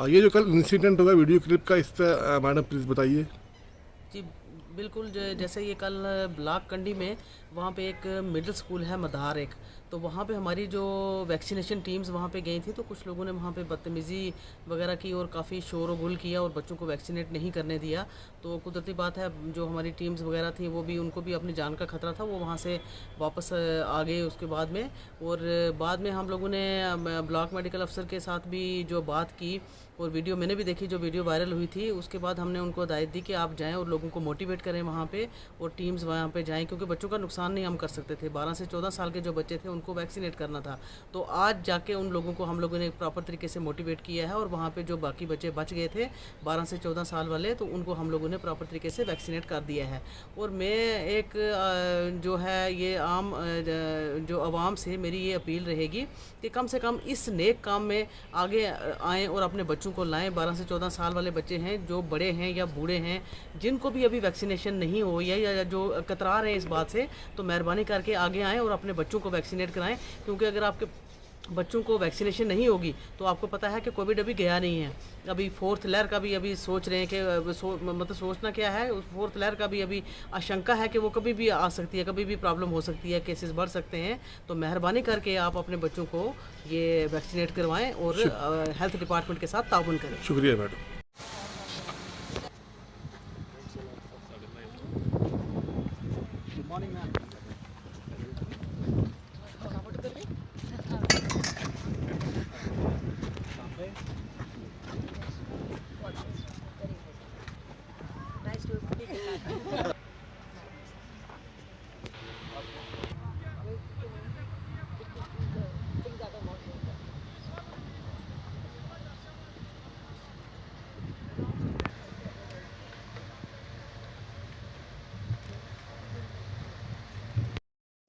ये जो कल इंसिडेंट होगा वीडियो क्लिप का, इस पर मैडम प्लीज़ बताइए। जी बिल्कुल, जैसे ये कल ब्लॉक कंडी में वहाँ पे एक मिडिल स्कूल है मदार एक, तो वहाँ पे हमारी जो वैक्सीनेशन टीम्स वहाँ पे गई थी, तो कुछ लोगों ने वहाँ पे बदतमीज़ी वगैरह की और काफ़ी शोर और गुल किया और बच्चों को वैक्सीनेट नहीं करने दिया। तो कुदरती बात है, जो हमारी टीम्स वगैरह थी वो भी, उनको भी अपनी जान का खतरा था, वो वहाँ से वापस आ गए उसके बाद में। और बाद में हम लोगों ने ब्लॉक मेडिकल अफसर के साथ भी जो बात की, और वीडियो मैंने भी देखी, जो वीडियो वायरल हुई थी, उसके बाद हमने उनको हिदायत दी कि आप जाएं और लोगों को मोटिवेट करें वहाँ पे, और टीम्स वहाँ पे जाएं, क्योंकि बच्चों का नुकसान नहीं हम कर सकते थे। 12 से 14 साल के जो बच्चे थे उनको वैक्सीनेट करना था। तो आज जाके उन लोगों को हम लोगों ने प्रॉपर तरीके से मोटिवेट किया है, और वहाँ पे जो बाकी बच्चे बच गए थे 12 से 14 साल वाले, तो उनको हम लोगों ने प्रॉपर तरीके से वैक्सीनेट कर दिया है। और मैं एक जो है ये आम जो आवाम से मेरी ये अपील रहेगी कि कम से कम इस नेक काम में आगे आएँ और अपने बच्चों को लाएँ। 12 से 14 साल वाले बच्चे हैं, जो बड़े हैं या बूढ़े हैं, जिनको भी अभी वैक्सीनेशन नहीं हो या जो कतरा रहे हैं इस बात से, तो मेहरबानी करके आगे आएँ और अपने बच्चों को वैक्सीनेट कराएं। क्योंकि अगर आपके बच्चों को वैक्सीनेशन नहीं होगी तो आपको पता है कि कोविड अभी गया नहीं है। अभी फोर्थ लहर का भी अभी सोच रहे हैं कि मतलब सोचना क्या है, उस फोर्थ लहर का भी अभी आशंका है कि वो कभी भी आ सकती है, कभी भी प्रॉब्लम हो सकती है, केसेस बढ़ सकते हैं। तो मेहरबानी करके आप अपने बच्चों को ये वैक्सीनेट करवाएं और हेल्थ डिपार्टमेंट के साथ ताउन करें। शुक्रिया madam.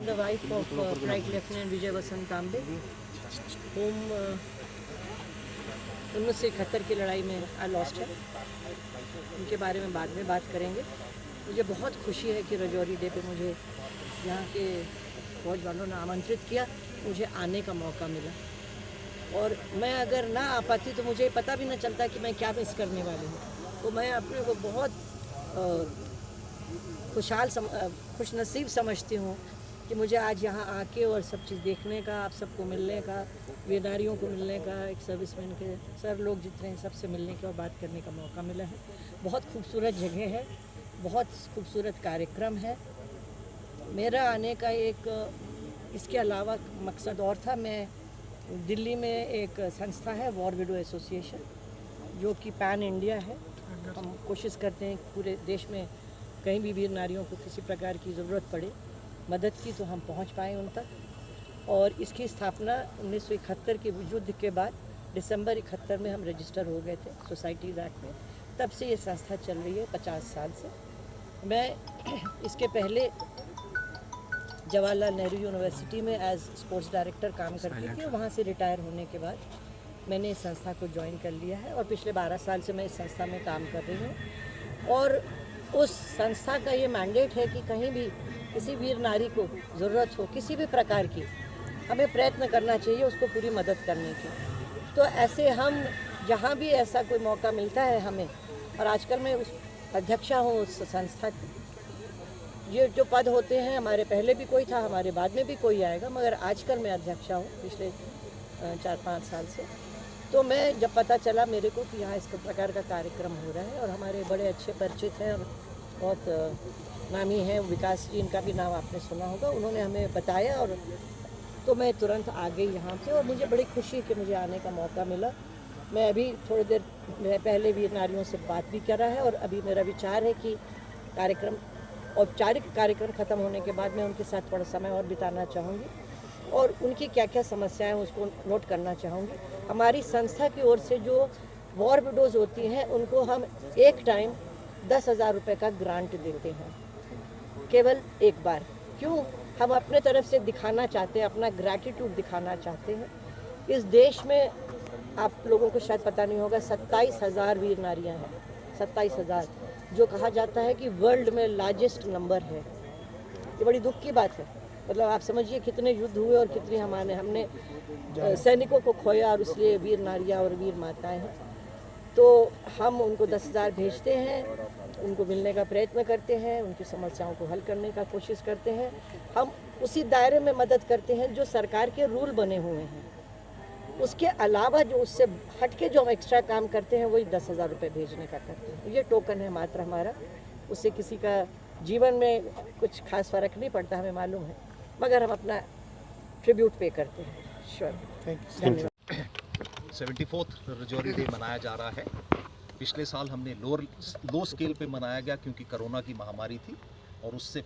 The wife of Flight Lieutenant Vijay Vasant Tambe, whom 1971 की लड़ाई में I lost है। उनके बारे में बाद में बात करेंगे। मुझे बहुत खुशी है कि राजौरी डे पे मुझे यहाँ के फौज वालों ने आमंत्रित किया, मुझे आने का मौका मिला। और मैं अगर ना आ पाती तो मुझे पता भी ना चलता कि मैं क्या मिस करने वाली हूँ। तो मैं अपने को बहुत खुश नसीब समझती हूँ कि मुझे आज यहाँ आके और सब चीज़ देखने का, आप सबको मिलने का, वीरनारियों को मिलने का, एक सर्विसमैन के सर लोग जितने हैं सबसे मिलने का और बात करने का मौका मिला है। बहुत खूबसूरत जगह है, बहुत खूबसूरत कार्यक्रम है। मेरा आने का एक इसके अलावा मकसद और था। मैं दिल्ली में एक संस्था है वॉर विडो एसोसिएशन, जो कि पैन इंडिया है। हम कोशिश करते हैं पूरे देश में कहीं भी वीर नारियों को किसी प्रकार की ज़रूरत पड़े मदद की तो हम पहुंच पाएँ उन तक। और इसकी स्थापना 1971 के युद्ध के बाद दिसंबर 71 में हम रजिस्टर हो गए थे सोसाइटीज़ एक्ट में। तब से ये संस्था चल रही है 50 साल से। मैं इसके पहले जवाहरलाल नेहरू यूनिवर्सिटी में एज स्पोर्ट्स डायरेक्टर काम करती थी, और वहाँ से रिटायर होने के बाद मैंने इस संस्था को ज्वाइन कर लिया है और पिछले 12 साल से मैं इस संस्था में काम कर रही हूँ। और उस संस्था का ये मैंडेट है कि कहीं भी किसी वीर नारी को ज़रूरत हो किसी भी प्रकार की, हमें प्रयत्न करना चाहिए उसको पूरी मदद करने की। तो ऐसे हम जहाँ भी ऐसा कोई मौका मिलता है हमें, और आजकल मैं उस अध्यक्षा हूँ उस संस्था की। ये जो पद होते हैं, हमारे पहले भी कोई था, हमारे बाद में भी कोई आएगा, मगर आजकल मैं अध्यक्षा हूँ पिछले 4-5 साल से। तो मैं जब पता चला मेरे को कि यहाँ इस प्रकार का कार्यक्रम हो रहा है, और हमारे बड़े अच्छे परिचित हैं और बहुत नामी हैं, विकास जी, इनका भी नाम आपने सुना होगा, उन्होंने हमें बताया, और तो मैं तुरंत आ गई यहाँ पे। और मुझे बड़ी खुशी कि मुझे आने का मौका मिला। मैं अभी थोड़ी देर पहले वीर नारियों से बात भी करा है, और अभी मेरा विचार है कि औपचारिक कार्यक्रम ख़त्म होने के बाद मैं उनके साथ थोड़ा समय और बिताना चाहूँगी और उनकी क्या क्या समस्याएं उसको नोट करना चाहूँगी। हमारी संस्था की ओर से जो वॉर विडोज़ होती हैं उनको हम एक टाइम 10,000 रुपये का ग्रांट देते हैं, केवल एक बार। क्यों? हम अपने तरफ से दिखाना चाहते हैं, अपना ग्रैटिट्यूड दिखाना चाहते हैं। इस देश में आप लोगों को शायद पता नहीं होगा, 27,000 वीर नारियाँ हैं, 27,000, जो कहा जाता है कि वर्ल्ड में लार्जेस्ट नंबर है। ये बड़ी दुख की बात है। मतलब आप समझिए कितने युद्ध हुए और कितनी हमने सैनिकों को खोया, और इसलिए वीर नारियाँ और वीर माताएं हैं। तो हम उनको 10,000 भेजते हैं, उनको मिलने का प्रयत्न करते हैं, उनकी समस्याओं को हल करने का कोशिश करते हैं। हम उसी दायरे में मदद करते हैं जो सरकार के रूल बने हुए हैं। उसके अलावा जो उससे हट के जो हम एक्स्ट्रा काम करते हैं वही 10,000 रुपये भेजने का करते हैं। ये टोकन है मात्र हमारा, उससे किसी का जीवन में कुछ खास फर्क नहीं पड़ता, हमें मालूम है, मगर हम अपना ट्रिब्यूट पे करते हैं। श्योर, धन्यवाद। 74th रजौरी डे मनाया जा रहा है। पिछले साल हमने लो स्केल पे मनाया गया क्योंकि कोरोना की महामारी थी, और उससे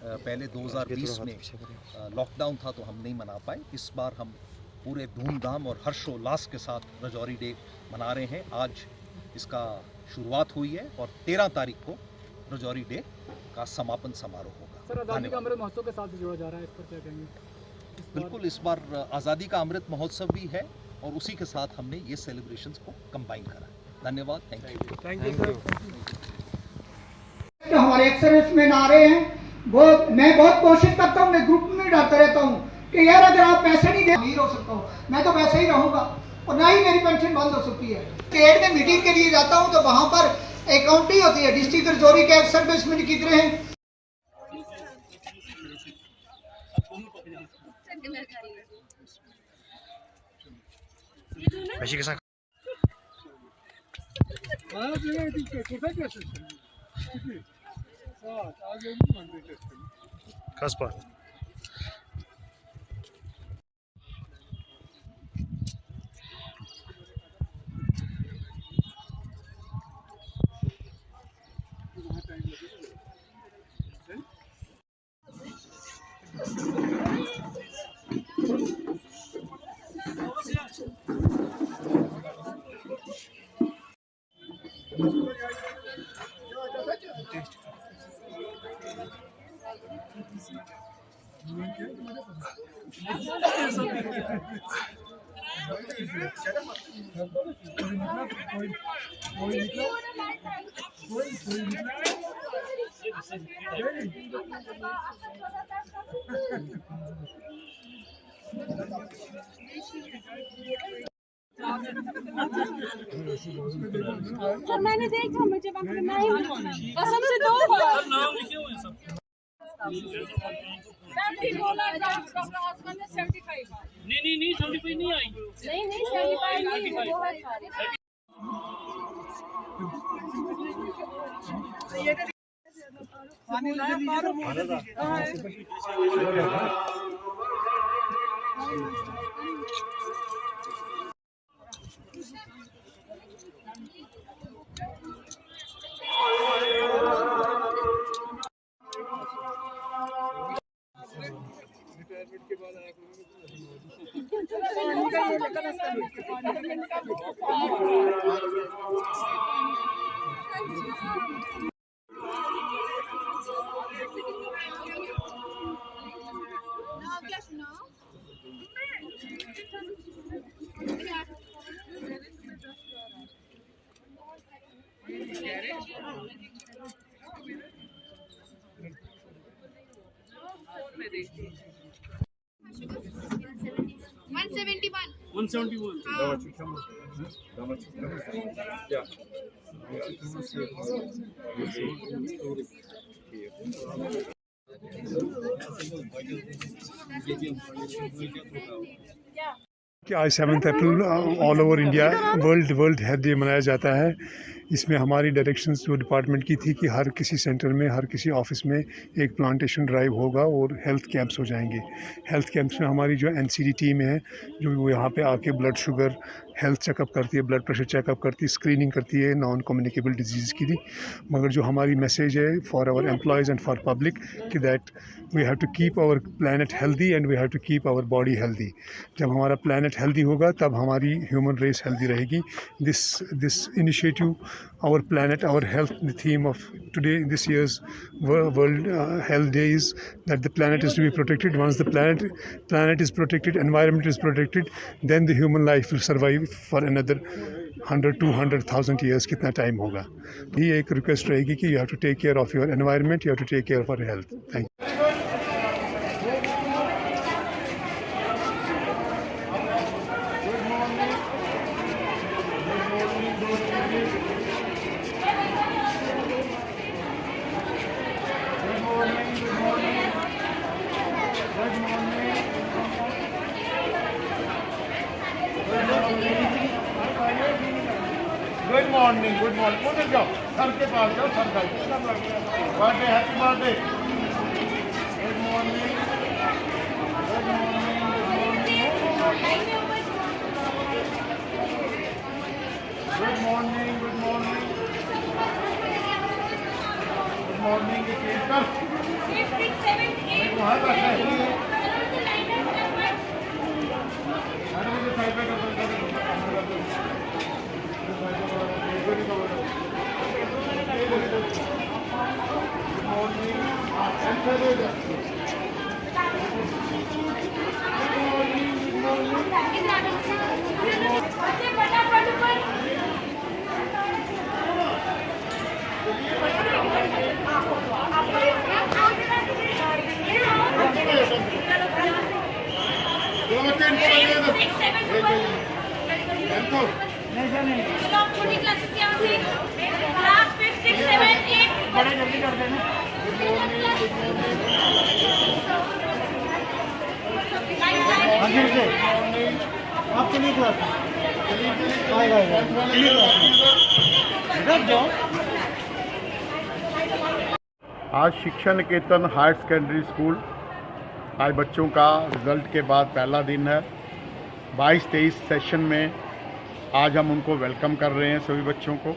पहले 2020 में लॉकडाउन था तो हम नहीं मना पाए। इस बार हम पूरे धूमधाम और हर्षोल्लास के साथ रजौरी डे मना रहे हैं। आज इसका शुरुआत हुई है और 13 तारीख को रजौरी डे का समापन समारोह होगा। सर, आज़ादी का अमृत महोत्सव के साथ जोड़ा जा रहा है, इस पर क्या कहेंगे? बिल्कुल, इस बार आज़ादी का अमृत महोत्सव भी है और उसी के साथ हमने ये सेलिब्रेशंस को कंबाइन करा है। धन्यवाद, थैंक यू। जो हमारे एक्स सर्विसमैन आ रहे हैं, वो मैं बहुत कोशिश करता हूँ, मैं ग्रुप में डालता रहता हूँ कि यार अगर आप पैसे नहीं दे अमीर हो सकता हूँ, मैं तो वैसे ही रहूँगा, और ना ही मेरी पेंशन बंद हो सकती है। स्टेट में मीटिंग के लिए जाता हूँ तो वहाँ पर अकाउंट ही होती है डिस्ट्रिक्ट रजौरी के एक्स सर्विसमैन कितने हैं। खास बात और मैंने देखा, मुझे कसम से 2 बार नाम लिखे हुए सब 72 लाख डॉक्टर आसमान ने 75 नहीं 75 नहीं आई, नहीं 75 नहीं, बहुत सारे। पानी लाया मारो। कि आज 7 April all over India World Health Day मनाया जाता है। इसमें हमारी डायरेक्शंस जो डिपार्टमेंट की थी कि हर किसी सेंटर में, हर किसी ऑफिस में एक प्लांटेशन ड्राइव होगा और हेल्थ कैंप्स हो जाएंगे। हेल्थ कैंप्स में हमारी जो एनसीडी टीम है, जो वो यहाँ पे आके ब्लड शुगर हेल्थ चेकअप करती है, ब्लड प्रेशर चेकअप करती है, स्क्रीनिंग करती है नॉन कम्युनिकेबल डिजीज़ की। मगर जो हमारी मैसेज है for our employees and for public कि that we have to keep our planet healthy and we have to keep our body healthy. जब हमारा प्लानट हेल्दी होगा तब हमारी ह्यूमन रेस हेल्दी रहेगी। This initiative our planet, our health. The theme of today, this year's World Health Day is that the planet is to be protected. Once the planet is protected, environment is protected, then the human life will survive for another 100, 200,000 years. कितना time होगा? ये एक request रहेगी कि you have to take care of your environment, you have to take care of our health. Thank you. Good morning उधर जाओ, sir के पास जाओ, सर का birthday, happy birthday. Good morning, good morning, good morning, good morning, good morning. वहाँ पर बड़े जल्दी कर देना। आपको नहीं क्लास आज शिक्षा निकेतन हायर सेकेंडरी स्कूल आज बच्चों का रिजल्ट के बाद पहला दिन है। 22-23 सेशन में आज हम उनको वेलकम कर रहे हैं सभी बच्चों को,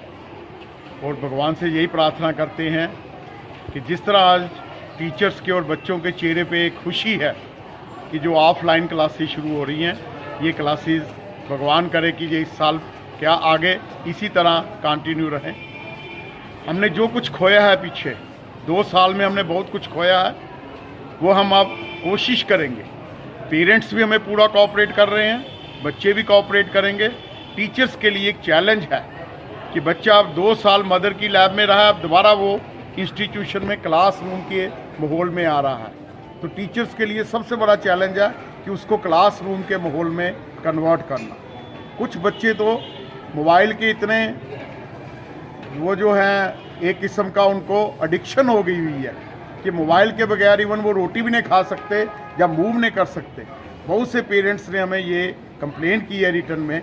और भगवान से यही प्रार्थना करते हैं कि जिस तरह आज टीचर्स के और बच्चों के चेहरे पे एक खुशी है कि जो ऑफलाइन क्लासेस शुरू हो रही हैं, ये क्लासेस भगवान करे कि ये इस साल क्या आगे इसी तरह कंटिन्यू रहें। हमने जो कुछ खोया है पीछे 2 साल में हमने बहुत कुछ खोया है, वो हम अब कोशिश करेंगे। पेरेंट्स भी हमें पूरा कोऑपरेट कर रहे हैं, बच्चे भी कोऑपरेट करेंगे। टीचर्स के लिए एक चैलेंज है कि बच्चा अब 2 साल मदर की लैब में रहा है, अब दोबारा वो इंस्टीट्यूशन में क्लासरूम के माहौल में आ रहा है। तो टीचर्स के लिए सबसे बड़ा चैलेंज है कि उसको क्लासरूम के माहौल में कन्वर्ट करना। कुछ बच्चे तो मोबाइल के इतने वो जो हैं, एक किस्म का उनको एडिक्शन हो गई हुई है कि मोबाइल के बगैर इवन वो रोटी भी नहीं खा सकते या मूव नहीं कर सकते। बहुत से पेरेंट्स ने हमें ये कंप्लेन की है रिटर्न में।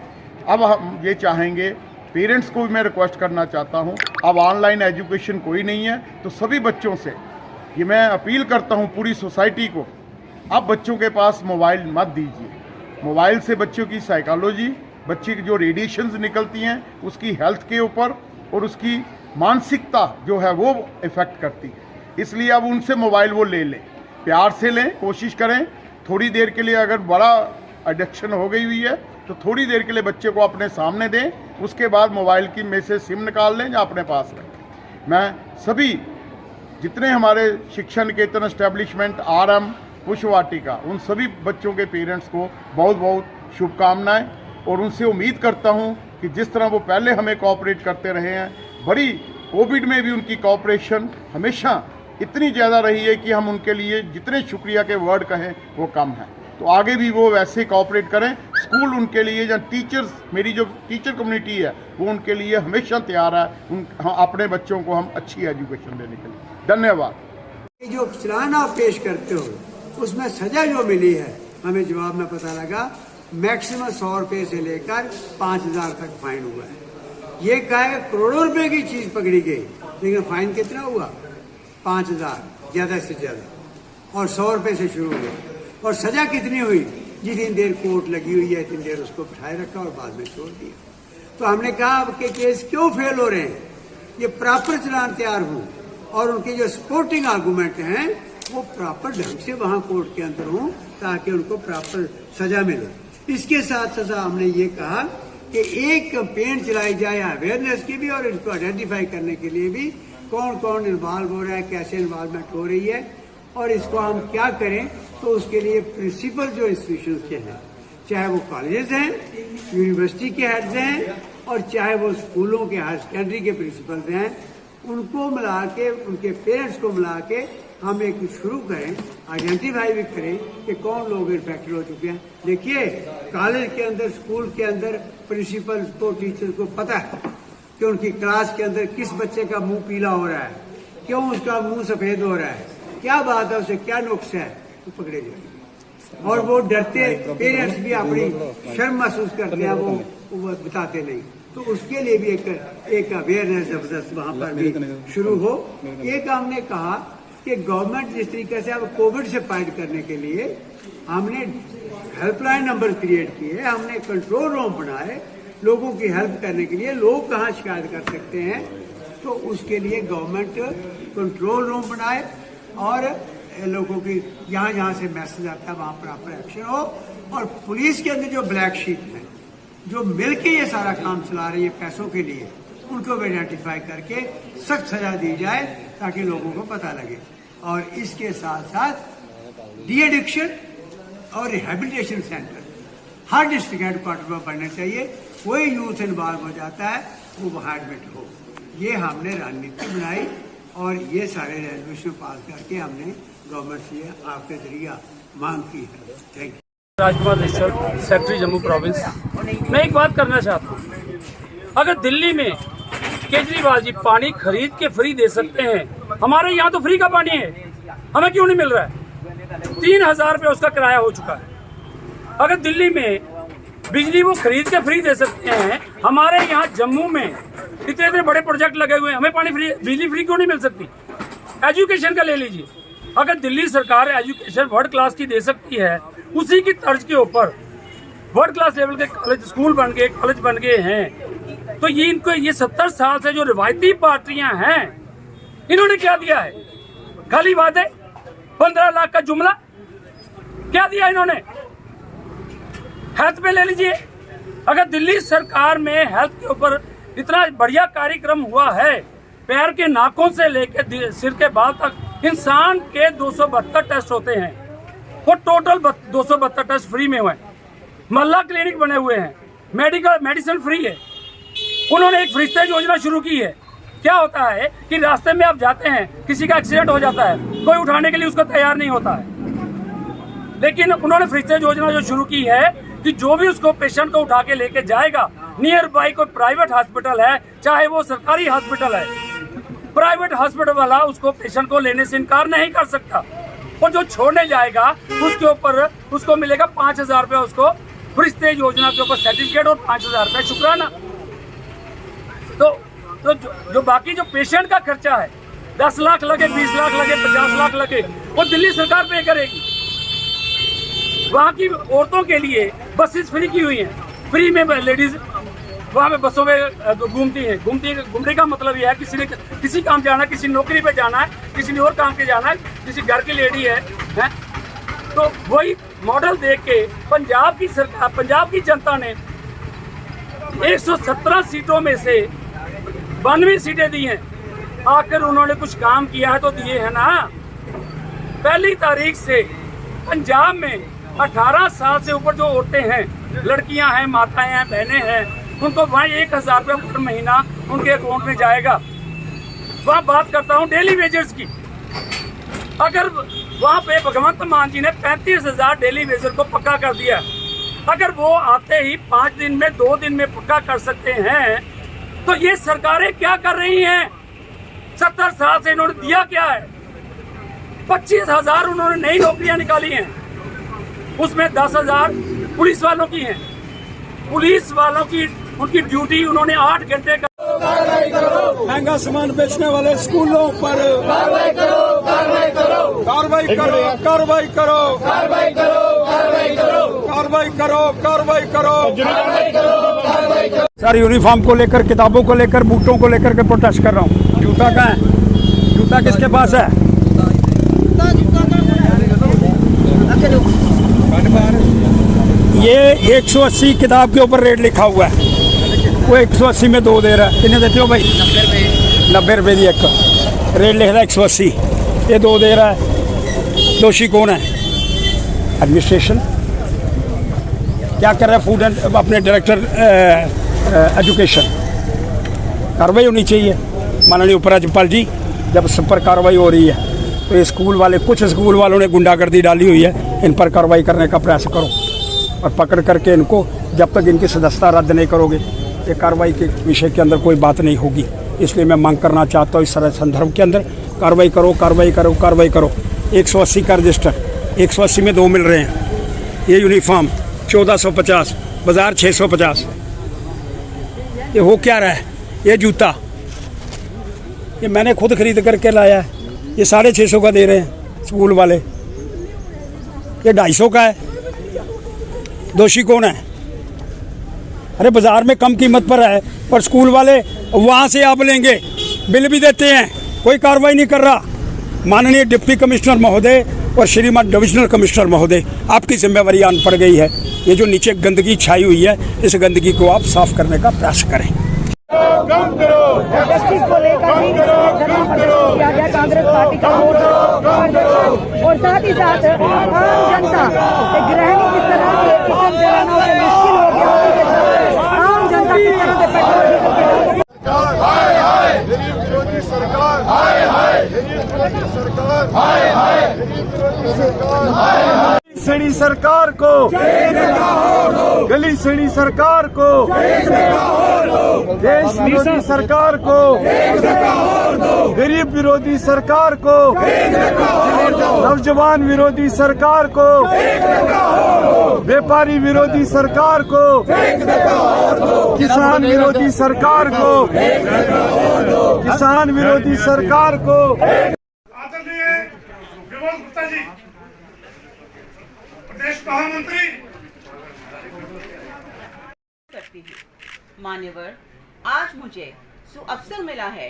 अब हम ये चाहेंगे, पेरेंट्स को भी मैं रिक्वेस्ट करना चाहता हूँ, अब ऑनलाइन एजुकेशन कोई नहीं है, तो सभी बच्चों से ये मैं अपील करता हूँ पूरी सोसाइटी को, अब बच्चों के पास मोबाइल मत दीजिए। मोबाइल से बच्चों की साइकोलॉजी, बच्चे की जो रेडिएशंस निकलती हैं उसकी हेल्थ के ऊपर और उसकी मानसिकता जो है वो इफ़ेक्ट करती है। इसलिए अब उनसे मोबाइल वो ले लें, प्यार से लें, कोशिश करें थोड़ी देर के लिए। अगर बड़ा एडिक्शन हो गई हुई है तो थोड़ी देर के लिए बच्चे को अपने सामने दें, उसके बाद मोबाइल की में से सिम निकाल लें या अपने पास रखें। मैं सभी जितने हमारे शिक्षा निकेतन एस्टेब्लिशमेंट, RM, पुष्पवाटिका, उन सभी बच्चों के पेरेंट्स को बहुत बहुत शुभकामनाएं, और उनसे उम्मीद करता हूं कि जिस तरह वो पहले हमें कोऑपरेट करते रहे हैं, बड़ी कोविड में भी उनकी कोऑपरेशन हमेशा इतनी ज़्यादा रही है कि हम उनके लिए जितने शुक्रिया के वर्ड कहें वो कम है। तो आगे भी वो वैसे कोऑपरेट करें। स्कूल उनके लिए, या टीचर्स, मेरी जो टीचर कम्युनिटी है वो उनके लिए हमेशा तैयार है, अपने बच्चों को हम अच्छी एजुकेशन देने के लिए। धन्यवाद। जो चलान आप पेश करते हो उसमें सजा जो मिली है, हमें जवाब में पता लगा मैक्सिमम 100 रुपये से लेकर 5000 तक फाइन हुआ है। ये कहा है करोड़ों रुपए की चीज पकड़ी गई, लेकिन फाइन कितना हुआ? 5000 ज्यादा से ज्यादा, और 100 रुपये से शुरू हुआ। और सजा कितनी हुई? जितनी देर कोर्ट लगी हुई है इतनी देर उसको बिठाए रखा और बाद में छोड़ दिया। तो हमने कहा आपके केस क्यों फेल हो रहे हैं? ये प्रॉपर चलान तैयार हो और उनके जो सपोर्टिंग आर्गूमेंट हैं वो प्रॉपर ढंग से वहां कोर्ट के अंदर हों ताकि उनको प्रॉपर सजा मिले। इसके साथ साथ हमने ये कहा कि एक कैंपेन चलाई जाए अवेयरनेस की भी और इसको आइडेंटिफाई करने के लिए भी कौन कौन इन्वॉल्व हो रहा है, कैसे इन्वॉल्वमेंट हो रही है और इसको हम क्या करें। तो उसके लिए प्रिंसिपल जो इंस्टीट्यूशन के हैं, चाहे वो कॉलेजेस हैं, यूनिवर्सिटी के हेड्स हैं और चाहे वो स्कूलों के हायर सेकेंडरी के प्रिंसिपल्स हैं, उनको मिला के, उनके पेरेंट्स को मिला के हम एक शुरू करें, आइडेंटिफाई भी करें कि कौन लोग इन्फेक्टेड हो चुके हैं। देखिए, कॉलेज के अंदर, स्कूल के अंदर प्रिंसिपल्स को, टीचर्स को पता है कि उनकी क्लास के अंदर किस बच्चे का मुंह पीला हो रहा है, क्यों उसका मुंह सफेद हो रहा है, क्या बात है, उसे क्या नुक्स है, तो पकड़े जाएंगे। और वो डरते, पेरेंट्स भी अपनी शर्म महसूस करते हैं, वो बताते नहीं। तो उसके लिए भी एक अवेयरनेस जबरदस्त वहां पर भी शुरू हो। एक हमने कहा कि गवर्नमेंट जिस तरीके से अब कोविड से फाइट करने के लिए हमने हेल्पलाइन नंबर क्रिएट किए, हमने कंट्रोल रूम बनाए लोगों की हेल्प करने के लिए, लोग कहाँ शिकायत कर सकते हैं, तो उसके लिए गवर्नमेंट कंट्रोल रूम बनाए और लोगों की जहाँ से मैसेज आता है वहाँ प्रॉपर एक्शन हो। और पुलिस के अंदर जो ब्लैक शीट है, जो मिलके ये सारा काम चला रही है पैसों के लिए, उनको भी आइडेंटिफाई करके सख्त सजा दी जाए ताकि लोगों को पता लगे। और इसके साथ साथ डी एडिक्शन और रिहेबिलिटेशन सेंटर हर डिस्ट्रिक्ट हेडक्वार्टर में बनने चाहिए। कोई यूथ इन्वॉल्व हो जाता है वो वहाँ एडमिट हो। ये हमने रणनीति बनाई और ये सारे रेजोल्यूशन पास करके हमने गवर्नमेंट से आपके जरिए मांग की है। Thank you. Rajkumar Nishchal, secretary Jammu province. मैं एक बात करना चाहता हूँ, अगर दिल्ली में केजरीवाल जी पानी खरीद के फ्री दे सकते हैं, हमारे यहाँ तो फ्री का पानी है, हमें क्यों नहीं मिल रहा है? 3000 रुपये उसका किराया हो चुका है। अगर दिल्ली में बिजली वो खरीद के फ्री दे सकते हैं, हमारे यहाँ जम्मू में इतने इतने बड़े प्रोजेक्ट लगे हुए हैं, हमें पानी फ्री, बिजली फ्री क्यों नहीं मिल सकती? एजुकेशन का ले लीजिए, अगर दिल्ली सरकार एजुकेशन वर्ल्ड क्लास की दे सकती है, उसी की तर्ज के ऊपर वर्ल्ड क्लास लेवल के कॉलेज, स्कूल बन गए, कॉलेज बन गए हैं, तो ये इनको ये 70 साल से जो रिवायती पार्टियां हैं, इन्होंने क्या दिया है? खाली वादे, 15 लाख का जुमला, क्या दिया इन्होंने? हेल्थ पे ले लीजिए, अगर दिल्ली सरकार में हेल्थ के ऊपर इतना बढ़िया कार्यक्रम हुआ है, पैर के नाखून से लेकर सिर के बाल तक इंसान के 272 टेस्ट होते हैं, वो टोटल 272 टेस्ट फ्री में हुए। मल्ला क्लिनिक बने हुए हैं, मेडिसिन फ्री है। उन्होंने एक फरिश्ते योजना शुरू की है। क्या होता है कि रास्ते में आप जाते हैं, किसी का एक्सीडेंट हो जाता है, कोई उठाने के लिए उसको तैयार नहीं होता है, लेकिन उन्होंने फरिश्ते योजना जो शुरू की है कि जो भी उसको पेशेंट को उठा के लेके जाएगा, नियर बाई कोई प्राइवेट हॉस्पिटल है, चाहे वो सरकारी हॉस्पिटल है, प्राइवेट हॉस्पिटल वाला उसको पेशेंट को लेने से इनकार नहीं कर सकता। और जो छोड़ने जाएगा उसके ऊपर उसको मिलेगा 5000 रुपये, उसको फरिश्ते योजना के ऊपर सर्टिफिकेट और 5000 रुपये शुक्राना। तो जो बाकी जो पेशेंट का खर्चा है, 10 लाख लगे, 20 लाख लगे, 50 लाख लगे, वो दिल्ली सरकार पे करेगी। वहाँ की औरतों के लिए बसेस फ्री की हुई हैं, फ्री में लेडीज वहाँ पे बसों में घूमती हैं। घूमने का मतलब यह है किसी ने किसी काम जाना है, किसी नौकरी पे जाना है, किसी ने और काम पे जाना है, किसी घर की लेडी है, तो वही मॉडल देख के पंजाब की सरकार, पंजाब की जनता ने 117 सीटों में से 92 सीटें दी हैं। आखिर उन्होंने कुछ काम किया है तो दिए है ना। पहली तारीख से पंजाब में 18 साल से ऊपर जो औरतें हैं, लड़कियां हैं, माताएं हैं, बहनें हैं, उनको वहाँ 1000 रुपये हर महीना उनके अकाउंट में जाएगा। वहाँ बात करता हूँ डेली वेजर्स की, अगर वहाँ पे भगवंत मान जी ने 35,000 डेली वेजर को पक्का कर दिया, अगर वो आते ही 5 दिन में, 2 दिन में पक्का कर सकते हैं, तो ये सरकारें क्या कर रही हैं? 70 साल से इन्होंने दिया क्या है? 25,000 उन्होंने नई नौकरियां निकाली हैं, उसमें 10,000 पुलिस वालों की हैं। पुलिस वालों की उनकी ड्यूटी उन्होंने 8 घंटे का। महंगा सामान बेचने वाले स्कूलों पर कार्रवाई करो, कार्रवाई करो, कार्रवाई करो, कार्रवाई करो, कार्रवाई करो, कार्रवाई करो, कार्रवाई करो, कार्रवाई करो। सर, यूनिफॉर्म को लेकर, किताबों को लेकर, बूटों को लेकर के प्रोटेस्ट कर रहा हूँ। जूता कहाँ है? जूता किसके पास है? ये 180 किताब के ऊपर रेट लिखा हुआ है। वो 180 में 2 दे रहा है। कितने देते हो भाई? 90 रुपये की एक रेट लिख रहा है 180, ये 2 दे रहा है। दोषी कौन है? एडमिनिस्ट्रेशन। क्या कर रहा है? फूड एंड अपने डायरेक्टर एजुकेशन। कार्रवाई होनी चाहिए माननीय उपराज्यपाल जी। जब सब पर कार्रवाई हो रही है तो ये स्कूल वाले, कुछ स्कूल वालों ने गुंडागर्दी डाली हुई है, इन पर कार्रवाई करने का प्रयास करो और पकड़ करके इनको, जब तक इनकी सदस्यता रद्द नहीं करोगे ये कार्रवाई के विषय के अंदर कोई बात नहीं होगी। इसलिए मैं मांग करना चाहता हूँ इस तरह संदर्भ के अंदर कार्रवाई करो, कार्रवाई करो, कार्रवाई करो। 180 का रजिस्टर, 180 में 2 मिल रहे हैं। ये यूनिफॉर्म 1450, बाज़ार 650। ये हो क्या रहा है? ये जूता ये मैंने खुद खरीद करके लाया है, ये 650 का दे रहे हैं स्कूल वाले। ये 250 का है। दोषी कौन है? अरे बाज़ार में कम कीमत पर है और स्कूल वाले वहाँ से आप लेंगे, बिल भी देते हैं, कोई कार्रवाई नहीं कर रहा। माननीय डिप्टी कमिश्नर महोदय और श्रीमान डिविजनल कमिश्नर महोदय, आपकी जिम्मेवारी आन पड़ गई है। ये जो नीचे गंदगी छाई हुई है, इस गंदगी को आप साफ करने का प्रयास करें। कम करो, जस्टिस को लेकर भी किया गया कांग्रेस पार्टी का वोट और साथ ही साथ आम जनता गृहिणी की तरह से किचन जलाना उसे मुश्किल हो गया। आम जनता की तरह से पेट्रोल गरीब विरोधी सरकार, हाय हाय गरीब विरोधी सरकार, हाय हाय गरीब विरोधी सरकार। सड़ी सरकार को, गली सड़ी सरकार को, देश विरोधी सरकार को, गरीब विरोधी सरकार को, नौजवान विरोधी सरकार को, व्यापारी विरोधी सरकार को, किसान विरोधी सरकार को, किसान विरोधी सरकार को। आदरणीय विमल गुप्ता जी, प्रदेश महामंत्री। करती हूँ मान्यवर, आज मुझे सुअवसर मिला है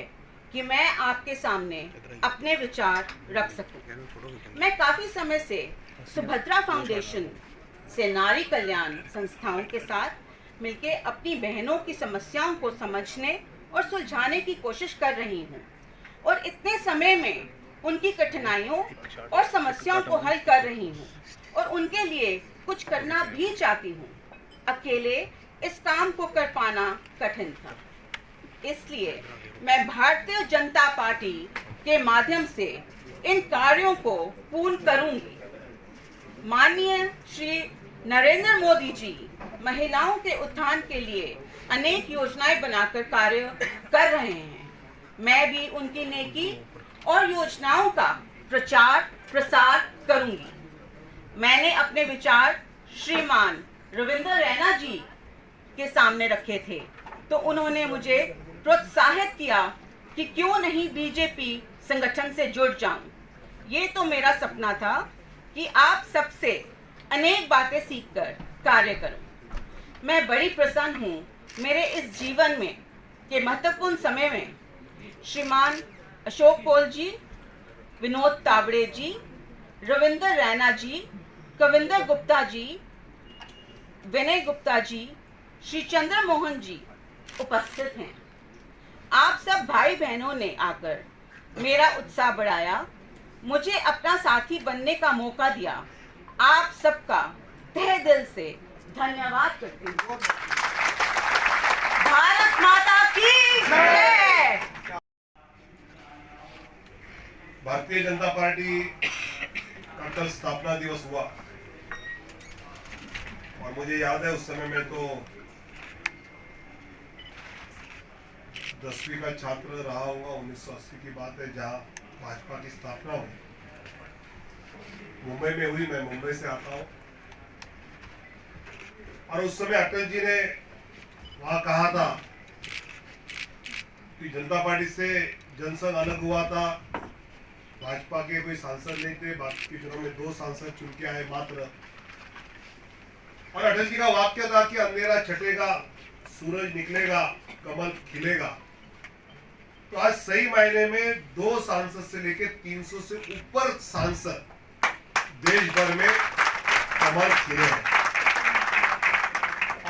कि मैं आपके सामने अपने विचार रख सकूं। मैं काफी समय से सुभद्रा फाउंडेशन से नारी कल्याण संस्थाओं के साथ मिलकर अपनी बहनों की समस्याओं को समझने और सुलझाने की कोशिश कर रही हूँ और इतने समय में उनकी कठिनाइयों और समस्याओं को हल कर रही हूँ और उनके लिए कुछ करना भी चाहती हूँ। अकेले इस काम को कर पाना कठिन था, इसलिए मैं भारतीय जनता पार्टी के माध्यम से इन कार्यों को पूर्ण करूंगी। माननीय श्री नरेंद्र मोदी जी महिलाओं के उत्थान के लिए अनेक योजनाएं बनाकर कार्य कर रहे हैं। मैं भी उनकी नेकी और योजनाओं का प्रचार प्रसार करूंगी। मैंने अपने विचार श्रीमान रविंद्र रैना जी के सामने रखे थे तो उन्होंने मुझे प्रोत्साहित किया कि क्यों नहीं बीजेपी संगठन से जुड़ जाऊं। ये तो मेरा सपना था कि आप सबसे अनेक बातें सीखकर कार्य करूं। मैं बड़ी प्रसन्न हूं मेरे इस जीवन में के महत्वपूर्ण समय में श्रीमान अशोक कौल जी, विनोद तावड़े जी, रविंद्र रैना जी, कविंदर गुप्ता जी, विनय गुप्ता जी, श्री चंद्र मोहन जी उपस्थित हैं। आप सब भाई बहनों ने आकर मेरा उत्साह बढ़ाया, मुझे अपना साथी बनने का मौका दिया। आप सबका तहे दिल से धन्यवाद करती हूँ। भारत माता की जय। भारतीय जनता पार्टी का कल स्थापना दिवस हुआ और मुझे याद है उस समय में तो 10वीं का छात्र रहा होगा। 1980 की बात है जहाँ भाजपा की स्थापना हुई। मुंबई में हुई, मैं मुंबई से आता हूँ और उस समय अटल जी ने वहां कहा था कि जनता पार्टी से जनसंघ अलग हुआ था, भाजपा के कोई सांसद नहीं थे, बाकी के चुनाव में 2 सांसद चुन के आए मात्र। और अटल जी का वाक्य था कि अंधेरा छटेगा, सूरज निकलेगा, कमल खिलेगा। तो आज सही मायने में 2 सांसद से लेकर 300 से ऊपर सांसद देश भर में कमल खिले हैं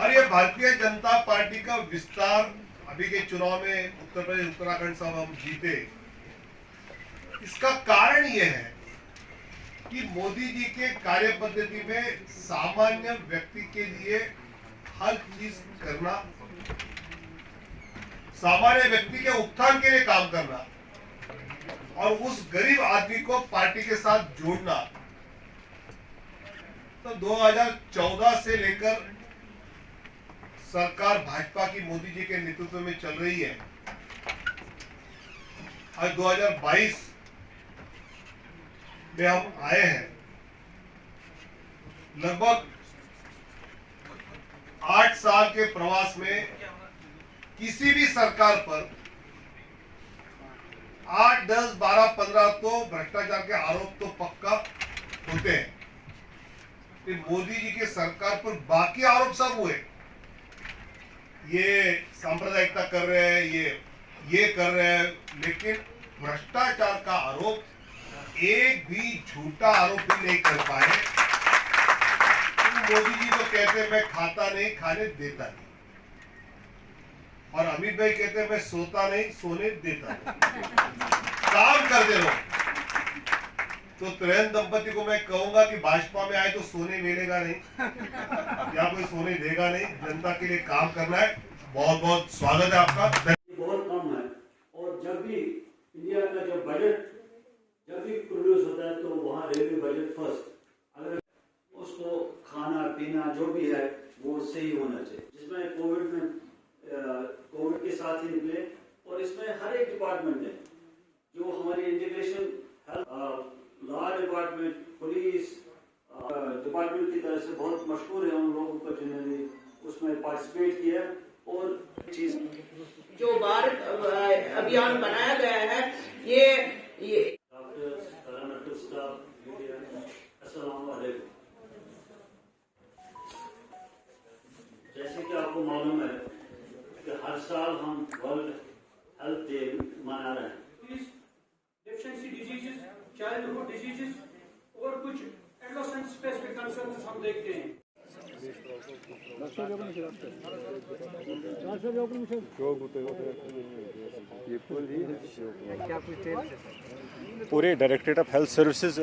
और ये भारतीय जनता पार्टी का विस्तार अभी के चुनाव में उत्तर प्रदेश उत्तराखंड सब हम जीते, इसका कारण ये है कि मोदी जी के कार्य पद्धति में सामान्य व्यक्ति के लिए हर चीज करना, सामान्य व्यक्ति के उत्थान के लिए काम करना और उस गरीब आदमी को पार्टी के साथ जोड़ना। तो 2014 से लेकर सरकार भाजपा की मोदी जी के नेतृत्व में चल रही है। आज 2022 में हम आए हैं। लगभग 8 साल के प्रवास में किसी भी सरकार पर 8, 10, 12, 15 तो भ्रष्टाचार के आरोप तो पक्का होते हैं। मोदी जी की सरकार पर बाकी आरोप सब हुए, ये सांप्रदायिकता कर रहे हैं, ये कर रहे हैं, लेकिन भ्रष्टाचार का आरोप एक भी झूठा आरोप भी नहीं कर पाए। मोदी जी तो कहते हैं मैं खाता नहीं, खाने देता नहीं, और अमित भाई कहते हैं मैं सोता नहीं, सोने देता नहीं। काम कर दे रहो। तो त्रिवेण दंपति को मैं कहूंगा कि भाजपा में आए तो सोने मिलेगा नहीं या कोई सोने देगा नहीं, जनता के लिए काम करना है। बहुत बहुत स्वागत है आपका। बहुत कम है, और जब भी इंडिया का जब बजट जब भी प्रोड्यूस होता है तो वहाँ रेलवे बजट फर्स्ट, अगर उसको खाना पीना जो भी है वो सही होना चाहिए, जिसमें कोविड के साथ ही निकले। और इसमें हर एक डिपार्टमेंट ने जो हमारी integration law department, police department की तरफ से बहुत मशहूर है, उन लोगों को जिन्होंने उसमें पार्टिसिपेट किया। और चीज जो भारत अभियान बनाया गया है, ये जैसे कि आपको मालूम है कि हर साल हम वर्ल्ड हेल्थ डे मना रहे हैं। डेफिशिएंसी डिजीजेस, चाइल्डहुड डिजीजेस और कुछ एडोलेसेंट स्पेसिफिक कंसर्न्स हम देखते हैं। पूरे डायरेक्टरेट ऑफ हेल्थ सर्विसेज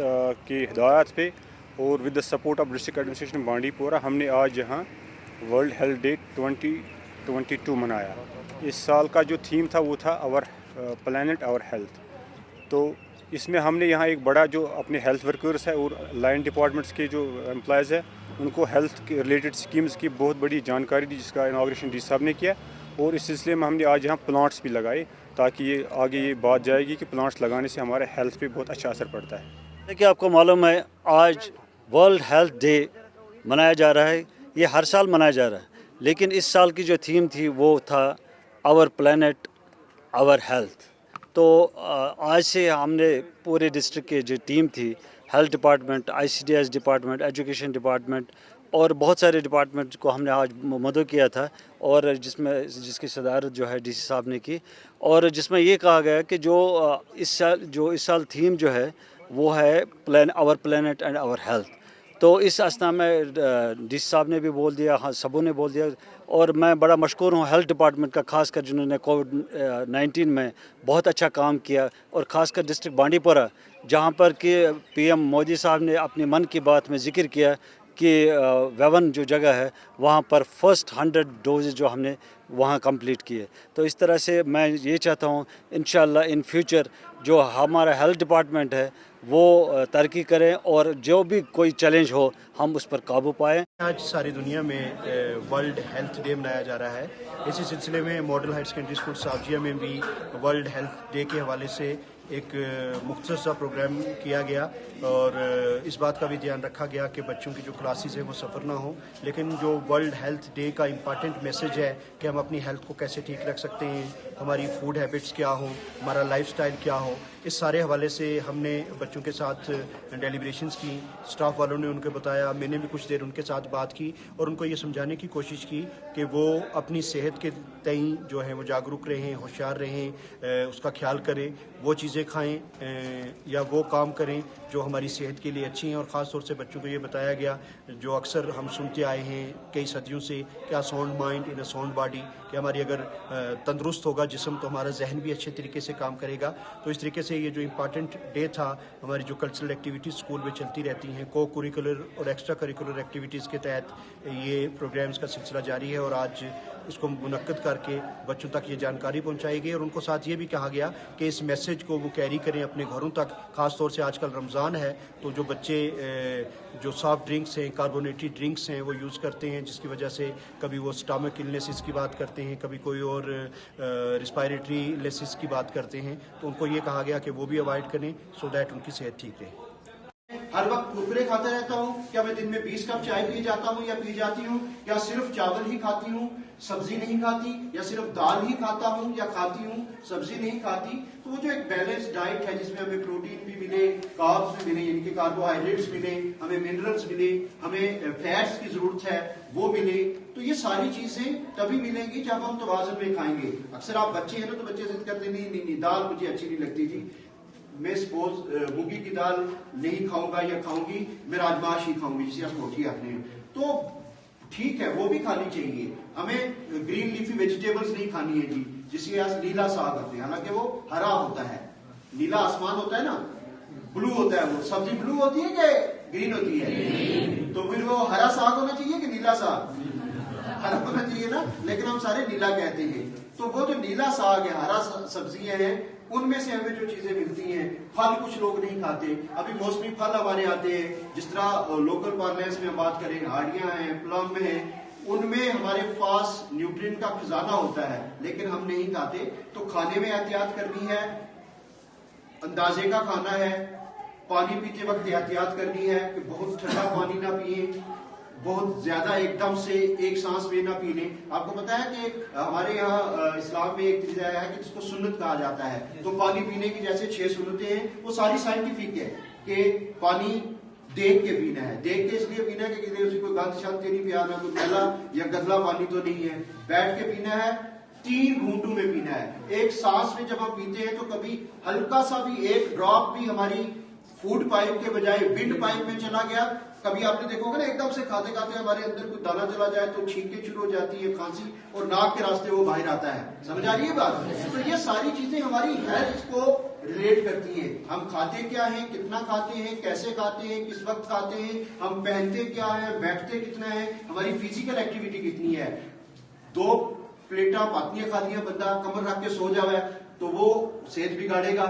की हिदायत पे और with the support of district administration Bandipora हमने आज यहाँ वर्ल्ड हेल्थ डे 2022 मनाया। इस साल का जो थीम था वो था आवर प्लैनेट आवर हेल्थ। तो इसमें हमने यहाँ एक बड़ा जो अपने हेल्थ वर्कर्स है और लाइन डिपार्टमेंट्स के जो एम्प्लॉयज़ है उनको हेल्थ के रिलेटेड स्कीम्स की बहुत बड़ी जानकारी दी, जिसका इनाग्रेशन डी साहब ने किया। और इस सिलसिले में हमने आज यहाँ प्लांट्स भी लगाए ताकि ये आगे ये बात जाएगी कि प्लांट्स लगाने से हमारे हेल्थ पे बहुत अच्छा असर पड़ता है। देखिए, आपको मालूम है आज वर्ल्ड हेल्थ डे मनाया जा रहा है। ये हर साल मनाया जा रहा है, लेकिन इस साल की जो थीम थी वो था आवर प्लैनेट आवर हेल्थ। तो आज से हमने पूरे डिस्ट्रिक्ट के जो टीम थी, health department, ICDS department, education department और बहुत सारे डिपार्टमेंट को हमने आज मदद किया था, और जिसकी सदारत जो है DC साहब ने की, और जिसमें ये कहा गया कि जो इस साल थीम जो है वो है our planet and our health. तो इस असना में DC साहब ने भी बोल दिया, हाँ सबों ने बोल दिया, और मैं बड़ा मशकूर हूँ हेल्थ डिपार्टमेंट का, खासकर जिन्होंने कोविड-19 में बहुत अच्छा काम किया, और ख़ासकर डिस्ट्रिक्ट बांडीपुरा जहाँ पर कि PM मोदी साहब ने अपने मन की बात में ज़िक्र किया कि वेवन जो जगह है वहाँ पर फर्स्ट 100 डोज जो हमने वहाँ कंप्लीट किए। तो इस तरह से मैं ये चाहता हूँ इंशाल्लाह इन फ्यूचर जो हमारा हेल्थ डिपार्टमेंट है वो तरक्की करें, और जो भी कोई चैलेंज हो हम उस पर काबू पाएँ। आज सारी दुनिया में वर्ल्ड हेल्थ डे मनाया जा रहा है। इसी सिलसिले में मॉडल हायर सेकेंडरी स्कूल सावजिया में भी वर्ल्ड हेल्थ डे के हवाले से एक मुख्तसर सा प्रोग्राम किया गया, और इस बात का भी ध्यान रखा गया कि बच्चों की जो क्लासेस है वो सफ़र ना हो, लेकिन जो वर्ल्ड हेल्थ डे का इम्पॉर्टेंट मैसेज है कि हम अपनी हेल्थ को कैसे ठीक रख सकते हैं, हमारी फूड हैबिट्स क्या हो, हमारा लाइफस्टाइल क्या हो, इस सारे हवाले से हमने बच्चों के साथ डेलिब्रेशंस की, स्टाफ वालों ने उनको बताया, मैंने भी कुछ देर उनके साथ बात की और उनको ये समझाने की कोशिश की कि वो अपनी सेहत के तई जो है वो जागरूक रहें, होशियार रहें, उसका ख्याल करें, वो चीज़ें चीज़ें खाएं या वो काम करें जो हमारी सेहत के लिए अच्छी हैं। और ख़ास तौर से बच्चों को ये बताया गया, जो अक्सर हम सुनते आए हैं कई सदियों से, क्या sound mind in a sound body, कि हमारी अगर तंदुरुस्त होगा जिस्म तो हमारा जहन भी अच्छे तरीके से काम करेगा। तो इस तरीके से ये जो इम्पॉर्टेंट डे था, हमारी जो कल्चरल एक्टिविटीज़ स्कूल में चलती रहती हैं, को करिकुलर और एक्स्ट्रा करिकुलर एक्टिविटीज़ के तहत ये प्रोग्राम्स का सिलसिला जारी है। और आज इसको मुनक्कद करके बच्चों तक ये जानकारी पहुंचाई गई और उनको साथ ये भी कहा गया कि इस मैसेज को वो कैरी करें अपने घरों तक। ख़ास तौर से आजकल रमज़ान है तो जो बच्चे जो सॉफ्ट ड्रिंक्स हैं, कार्बोनेटेड ड्रिंक्स हैं, वो यूज़ करते हैं, जिसकी वजह से कभी वो स्टमक इलनेसिस की बात करते हैं, कभी कोई और रिस्पायरेटरी इलनेसिस की बात करते हैं। तो उनको ये कहा गया कि वो भी अवॉइड करें सो दैट उनकी सेहत ठीक रहे। हर वक्त कुरकुरे खाता रहता हूँ? क्या मैं दिन में 20 कप चाय पी जाता हूँ या पी जाती हूँ? क्या सिर्फ चावल ही खाती हूँ, सब्जी नहीं खाती? या सिर्फ दाल ही खाता हूँ या खाती हूँ, सब्जी नहीं खाती? तो वो जो एक बैलेंस डाइट है जिसमें हमें प्रोटीन भी मिले, कार्ब्स भी मिले यानी कि कार्बोहाइड्रेट्स मिले, हमें मिनरल्स मिले, हमें फैट्स की जरूरत है वो मिले, तो ये सारी चीजें तभी मिलेंगी जब हम तवाज़ुन में खाएंगे। अक्सर आप बच्चे हैं ना तो बच्चे जिद करते नहीं दाल मुझे अच्छी नहीं लगती जी, मैं सपोज मूंगी की दाल नहीं खाऊंगा या खाऊंगी, मैं राजमाश ही खाऊंगी जिसे आप रोटी आते हैं। तो ठीक है, वो भी खानी चाहिए। हमें ग्रीन लीफी वेजिटेबल्स नहीं खानी है जी, जिसे आज नीला साग होते हैं, हालांकि वो हरा होता है। नीला आसमान होता है ना, ब्लू होता है, वो सब्जी ब्लू होती है कि ग्रीन होती है? तो फिर वो हरा साग होना चाहिए कि नीला साग? हरा होना चाहिए ना, लेकिन हम सारे नीला कहते हैं। तो वो जो नीला साग है, हरा सब्जियां हैं, उनमें से हमें जो चीजें मिलती हैं। फल कुछ लोग नहीं खाते, अभी मौसमी फल हमारे आते हैं, जिस तरह लोकल पार्लेंस में हम बात करें, हाड़ियां हैं, प्लम है, उनमें हमारे पास न्यूट्रिएंट का खजाना होता है, लेकिन हम नहीं खाते। तो खाने में एहतियात करनी है, अंदाजे का खाना है, पानी पीते वक्त एहतियात करनी है कि बहुत ठंडा पानी ना पिए, बहुत ज्यादा एकदम से एक सांस में ना पी लें। आपको पता है कि हमारे यहाँ इस्लाम में एक चीज आया है कि जिसको सुन्नत कहा जाता है। तो पानी पीने की जैसे 6 सुन्नतें हैं, वो सारी साइंटिफिक है कि पानी देख के पीना है। देख के इसलिए पीना है कि किसी उसी को गंद शंद नहीं पियाना, कोई मैला या गंदला पानी तो नहीं है। बैठ के पीना है, 3 घूंटों में पीना है। एक सांस में जब हम पीते हैं तो कभी हल्का सा भी एक ड्रॉप भी हमारी फूड पाइप के बजाय विंड पाइप में चला गया। कभी आपने देखोगे ना, एकदम से खाते खाते हमारे अंदर कोई दाना चला जाए तो छींकें शुरू हो जाती है, खांसी, और नाक के रास्ते वो बाहर आता है। समझ आ रही है बात? तो ये सारी चीजें हमारी हेल्थ को रिलेट करती हैं। हम खाते क्या हैं, कितना खाते हैं, कैसे खाते हैं, किस वक्त खाते हैं, हम पहनते क्या है, बैठते कितना है, हमारी फिजिकल एक्टिविटी कितनी है। 2 प्लेटा पातियां खा लिया बंदा, कमर रख के सो जावे तो वो सेहत बिगाड़ेगा।